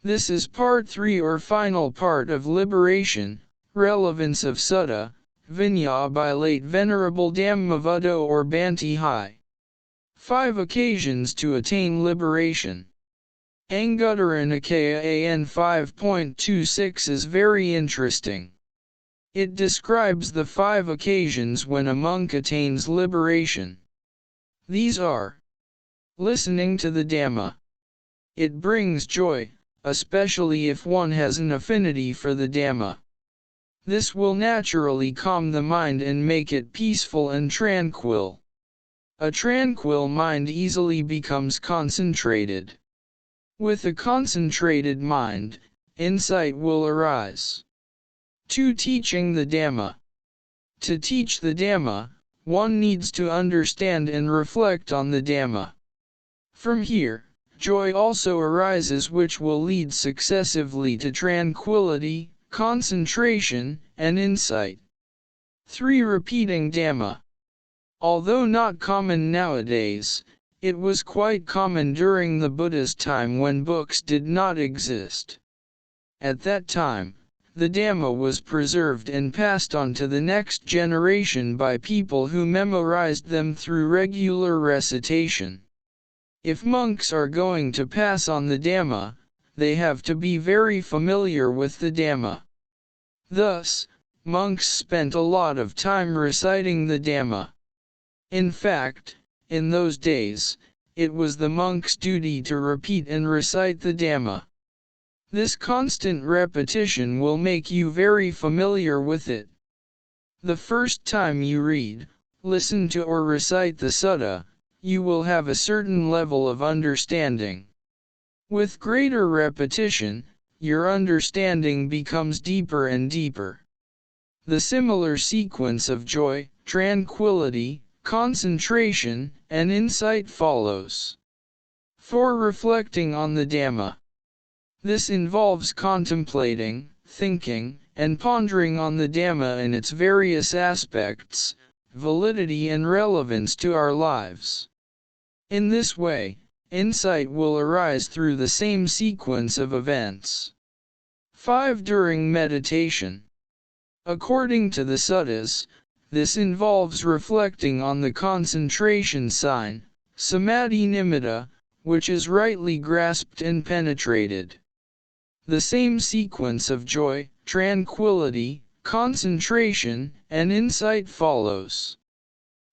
This is part 3 or final part of Liberation, Relevance of Sutta Vinaya by late Venerable Dhammavuddho or Bhante Hye. 5 occasions to attain liberation. Anguttara Nikaya A.N. 5.26 is very interesting. It describes the 5 occasions when a monk attains liberation. These are: listening to the Dhamma. It brings joy, especially if one has an affinity for the Dhamma. This will naturally calm the mind and make it peaceful and tranquil. A tranquil mind easily becomes concentrated. With a concentrated mind, insight will arise. 2. Teaching the Dhamma. To teach the Dhamma, one needs to understand and reflect on the Dhamma. From here, joy also arises, which will lead successively to tranquility, concentration, and insight. 3. Repeating Dhamma. Although not common nowadays, it was quite common during the Buddha's time when books did not exist. At that time, the Dhamma was preserved and passed on to the next generation by people who memorized them through regular recitation. If monks are going to pass on the Dhamma, they have to be very familiar with the Dhamma. Thus, monks spent a lot of time reciting the Dhamma. In fact, in those days, it was the monk's duty to repeat and recite the Dhamma. This constant repetition will make you very familiar with it. The first time you read, listen to or recite the sutta, you will have a certain level of understanding. With greater repetition, your understanding becomes deeper and deeper. The similar sequence of joy, tranquility, concentration, and insight follows. 4. Reflecting on the Dhamma. This involves contemplating, thinking, and pondering on the Dhamma in its various aspects, validity and relevance to our lives. In this way, insight will arise through the same sequence of events. 5. During meditation. According to the suttas, this involves reflecting on the concentration sign, samadhi nimitta, which is rightly grasped and penetrated. The same sequence of joy, tranquility, concentration, and insight follows.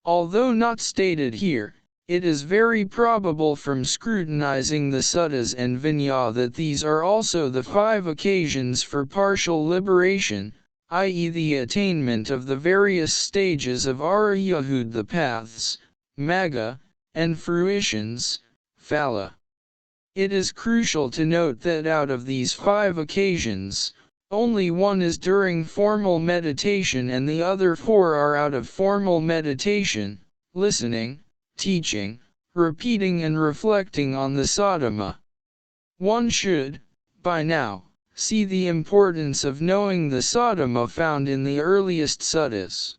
Although not stated here, it is very probable from scrutinizing the suttas and Vinaya that these are also the 5 occasions for partial liberation, i.e. the attainment of the various stages of Arahanthood, the paths, Magga, and fruitions, Phala. It is crucial to note that out of these 5 occasions, only one is during formal meditation and the other 4 are out of formal meditation, listening, teaching, repeating and reflecting on the Saddhamma. One should, by now, see the importance of knowing the Saddhamma found in the earliest suttas.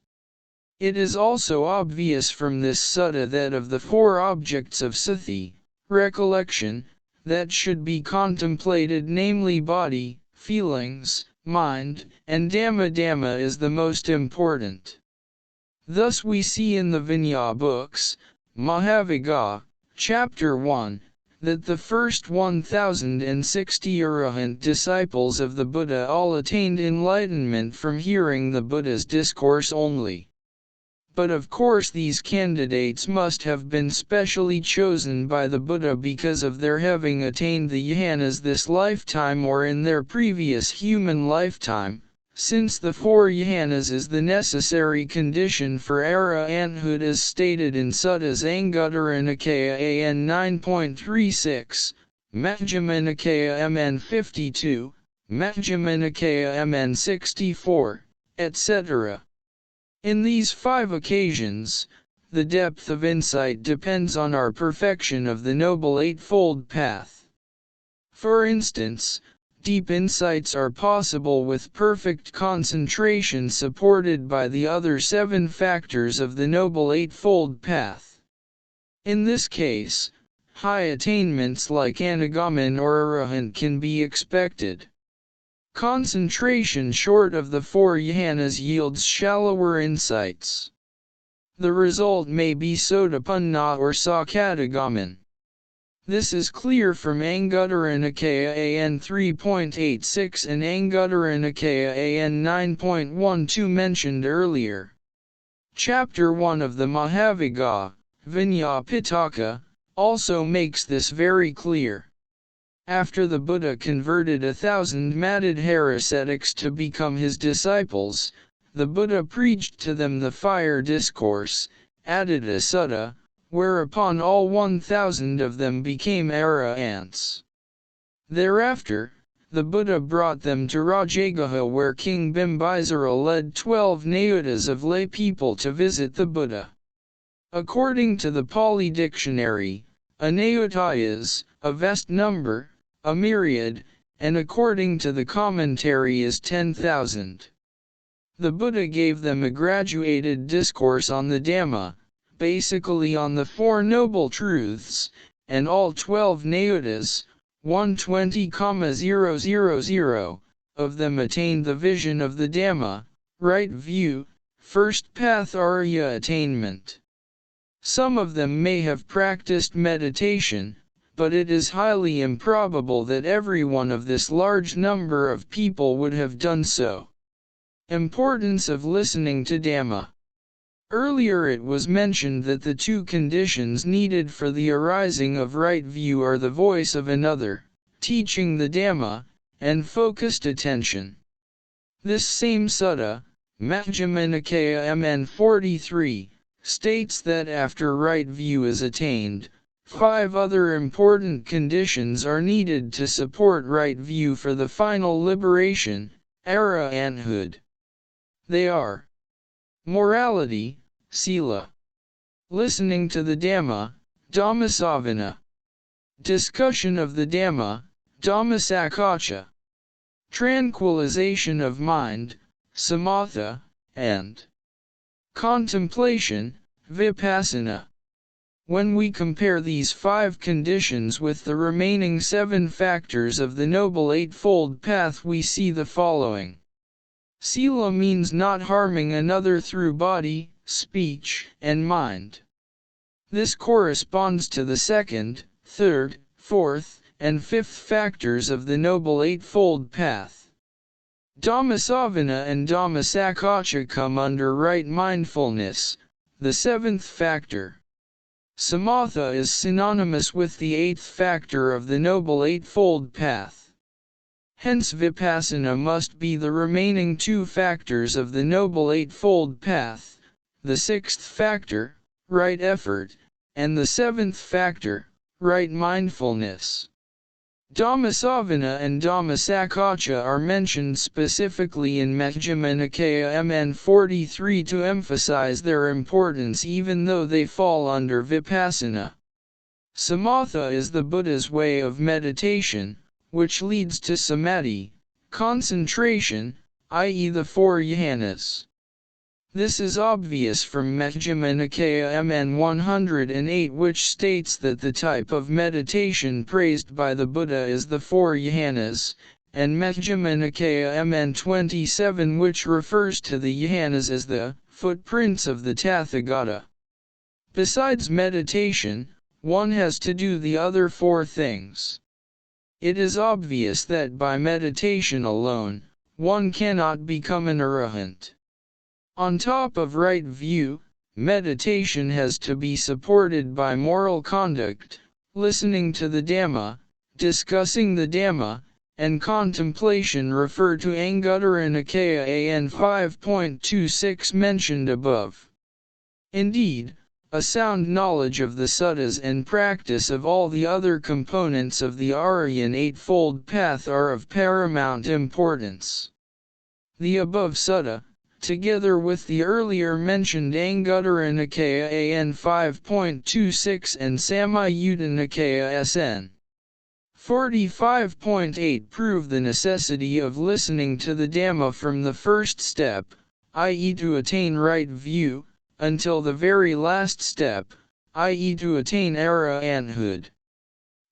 It is also obvious from this sutta that of the 4 objects of sati, recollection, that should be contemplated, namely body, feelings, mind, and Dhamma is the most important. Thus we see in the Vinaya books, Maha, Chapter 1, that the first 1060 Arahant disciples of the Buddha all attained enlightenment from hearing the Buddha's discourse only. But of course these candidates must have been specially chosen by the Buddha because of their having attained the jhanas this lifetime or in their previous human lifetime, since the 4 jhanas is the necessary condition for arahanthood as stated in Suttas Anguttara Nikaya A.N. 9.36, Majjhima Nikaya M.N. 52, Majjhima Nikaya M.N. 64, etc. In these 5 occasions, the depth of insight depends on our perfection of the Noble Eightfold Path. For instance, deep insights are possible with perfect concentration supported by the other 7 factors of the Noble Eightfold Path. In this case, high attainments like Anagamin or Arahant can be expected. Concentration short of the four jhanas yields shallower insights. The result may be Sotapanna or Sakadagamin. This is clear from Anguttara Nikaya A.N. 3.86 and Anguttara Nikaya A.N. 9.12 mentioned earlier. Chapter 1 of the Mahavagga, Vinaya Pitaka, also makes this very clear. After the Buddha converted 1,000 Madhudhara ascetics to become his disciples, the Buddha preached to them the fire discourse, ATTAIN Sutta, whereupon all 1,000 of them became Arahants. Thereafter, the Buddha brought them to Rajagaha where King Bimbisara led 12 Nayutas of lay people to visit the Buddha. According to the Pali Dictionary, a Nayuta is, a vast number, a myriad, and according to the commentary is 10,000. The Buddha gave them a graduated discourse on the Dhamma, basically on the Four Noble Truths, and all 12 Nayutas, 120,000, of them attained the vision of the Dhamma, right view, first path Arya attainment. Some of them may have practiced meditation, but it is highly improbable that every one of this large number of people would have done so. Importance of listening to Dhamma. Earlier it was mentioned that the two conditions needed for the arising of right view are the voice of another, teaching the Dhamma, and focused attention. This same sutta, Majjhima Nikaya A.N. 43, states that after right view is attained, 5 other important conditions are needed to support right view for the final liberation, arahanthood. They are morality, sila; listening to the Dhamma, dhammasavana; discussion of the Dhamma, dhammasakhacha; tranquilization of mind, samatha; and contemplation, vipassana. When we compare these 5 conditions with the remaining 7 factors of the Noble Eightfold Path, we see the following. Sila means not harming another through body, speech, and mind. This corresponds to the 2nd, 3rd, 4th, and 5th factors of the Noble Eightfold Path. Dhammasavana and dhammasakhacha come under right mindfulness, the 7th factor. Samatha is synonymous with the 8th factor of the Noble Eightfold Path. Hence vipassana must be the remaining 2 factors of the Noble Eightfold Path, the 6th factor, right effort, and the 7th factor, right mindfulness. Dhammasavana and dhammasakhacha are mentioned specifically in Majjhima Nikaya A.N. 43 to emphasize their importance even though they fall under vipassana. Samatha is the Buddha's way of meditation, which leads to samadhi, concentration, i.e. the 4 jhanas. This is obvious from Majjhima Nikaya A.N. 108, which states that the type of meditation praised by the Buddha is the 4 jhanas, and Majjhima Nikaya A.N. 27, which refers to the jhanas as the footprints of the Tathagata. Besides meditation, one has to do the other 4 things. It is obvious that by meditation alone, one cannot become an arahant. On top of right view, meditation has to be supported by moral conduct, listening to the Dhamma, discussing the Dhamma, and contemplation. Refer to Anguttara Nikaya A.N. 5.26 mentioned above. Indeed, a sound knowledge of the suttas and practice of all the other components of the Aryan Eightfold Path are of paramount importance. The above sutta, together with the earlier mentioned Anguttara Nikaya A.N. 5.26 and Samyutta Nikaya S.N. 45.8 prove the necessity of listening to the Dhamma from the first step, i.e. to attain right view, until the very last step, i.e. to attain arahanthood.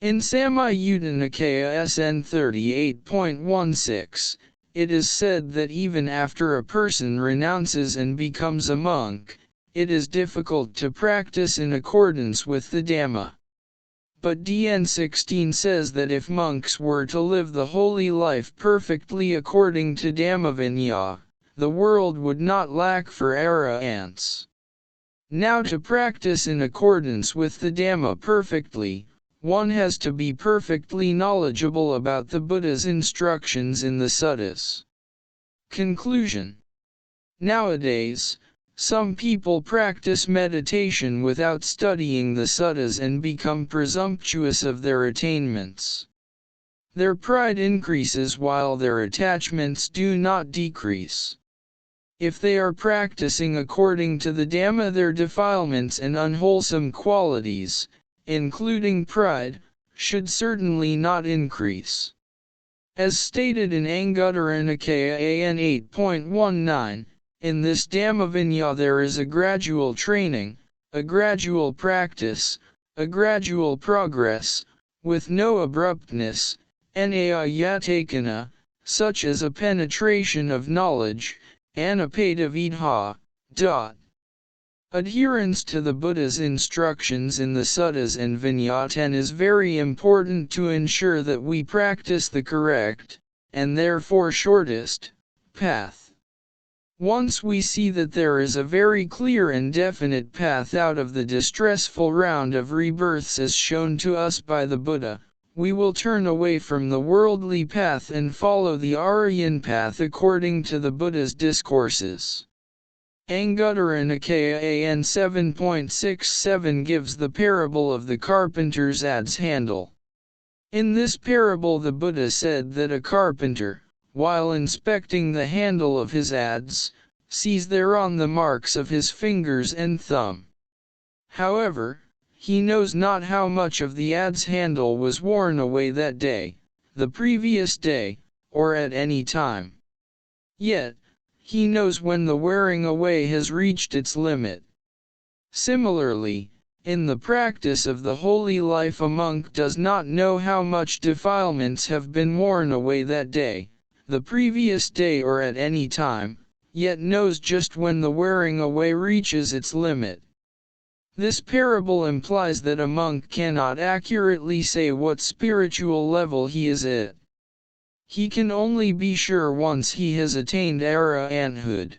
In Samyutta Nikaya SN 38.16, it is said that even after a person renounces and becomes a monk, it is difficult to practice in accordance with the Dhamma. But DN 16 says that if monks were to live the holy life perfectly according to Dhammavuddho, the world would not lack for attains. Now to practice in accordance with the Dhamma perfectly, one has to be perfectly knowledgeable about the Buddha's instructions in the suttas. Conclusion. Nowadays, some people practice meditation without studying the suttas and become presumptuous of their attainments. Their pride increases while their attachments do not decrease. If they are practicing according to the Dhamma, their defilements and unwholesome qualities, including pride, should certainly not increase. As stated in Anguttara Nikaya A.N 8.19, in this Dhammavuddho there is a gradual training, a gradual practice, a gradual progress, with no abruptness, Anayayattakana, such as a penetration of knowledge, Anapada Vidha. Adherence to the Buddha's instructions in the suttas and Vinaya is very important to ensure that we practice the correct, and therefore shortest, path. Once we see that there is a very clear and definite path out of the distressful round of rebirths as shown to us by the Buddha, we will turn away from the worldly path and follow the Aryan path according to the Buddha's discourses. Anguttara Nikaya A.N 7.67 gives the parable of the carpenter's adze handle. In this parable the Buddha said that a carpenter, while inspecting the handle of his adze, sees thereon the marks of his fingers and thumb. However, he knows not how much of the adze handle was worn away that day, the previous day, or at any time. Yet, he knows when the wearing away has reached its limit. Similarly, in the practice of the holy life a monk does not know how much defilements have been worn away that day, the previous day or at any time, yet knows just when the wearing away reaches its limit. This parable implies that a monk cannot accurately say what spiritual level he is at. He can only be sure once he has attained arahanthood.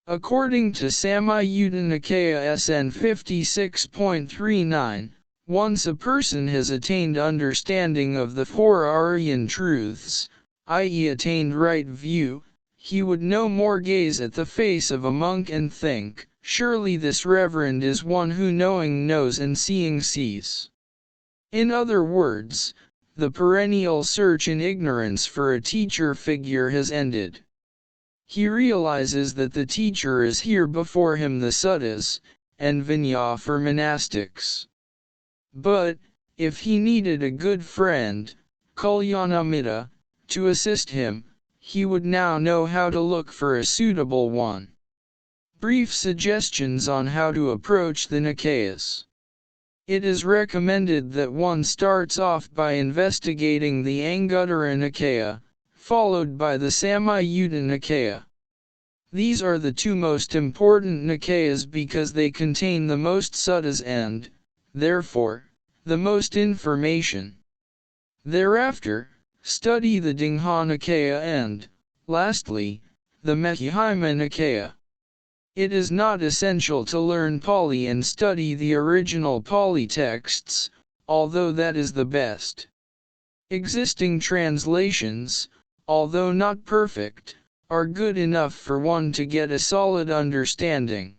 According to Samyutta Nikaya SN 56.39, once a person has attained understanding of the four Aryan truths, i.e. attained right view, he would no more gaze at the face of a monk and think, "Surely this reverend is one who knowing knows and seeing sees." In other words, the perennial search in ignorance for a teacher figure has ended. He realizes that the teacher is here before him, the suttas, and Vinaya for monastics. But, if he needed a good friend, Kalyanamitta, to assist him, he would now know how to look for a suitable one. Brief suggestions on how to approach the Nikayas. It is recommended that one starts off by investigating the Anguttara Nikaya, followed by the Samyutta Nikaya. These are the two most important Nikayas because they contain the most suttas and, therefore, the most information. Thereafter, study the Dhamma Nikaya and, lastly, the Majjhima Nikaya. It is not essential to learn Pali and study the original Pali texts, although that is the best. Existing translations, although not perfect, are good enough for one to get a solid understanding.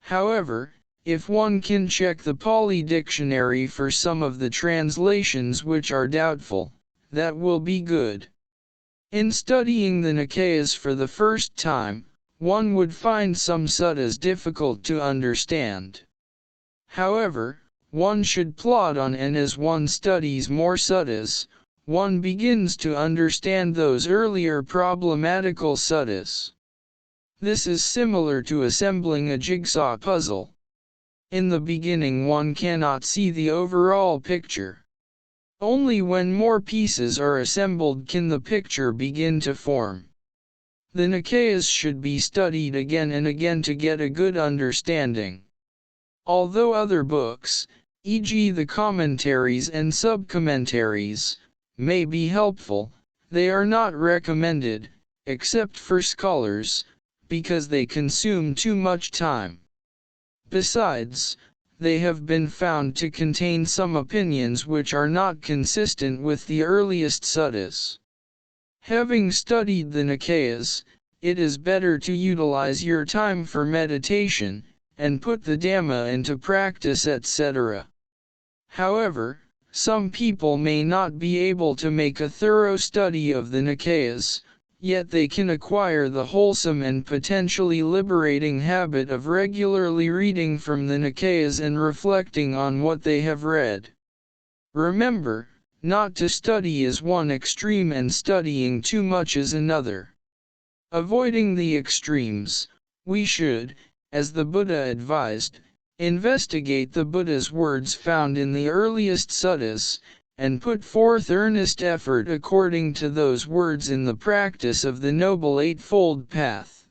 However, if one can check the Pali dictionary for some of the translations which are doubtful, that will be good. In studying the Nikayas for the first time, one would find some suttas difficult to understand. However, one should plod on, and as one studies more suttas, one begins to understand those earlier problematical suttas. This is similar to assembling a jigsaw puzzle. In the beginning one cannot see the overall picture. Only when more pieces are assembled can the picture begin to form. The Nikayas should be studied again and again to get a good understanding. Although other books, e.g. the commentaries and sub-commentaries, may be helpful, they are not recommended, except for scholars, because they consume too much time. Besides, they have been found to contain some opinions which are not consistent with the earliest suttas. Having studied the Nikayas, it is better to utilize your time for meditation, and put the Dhamma into practice, etc. However, some people may not be able to make a thorough study of the Nikayas, yet they can acquire the wholesome and potentially liberating habit of regularly reading from the Nikayas and reflecting on what they have read. Remember, not to study is one extreme and studying too much is another. Avoiding the extremes, we should, as the Buddha advised, investigate the Buddha's words found in the earliest suttas, and put forth earnest effort according to those words in the practice of the Noble Eightfold Path.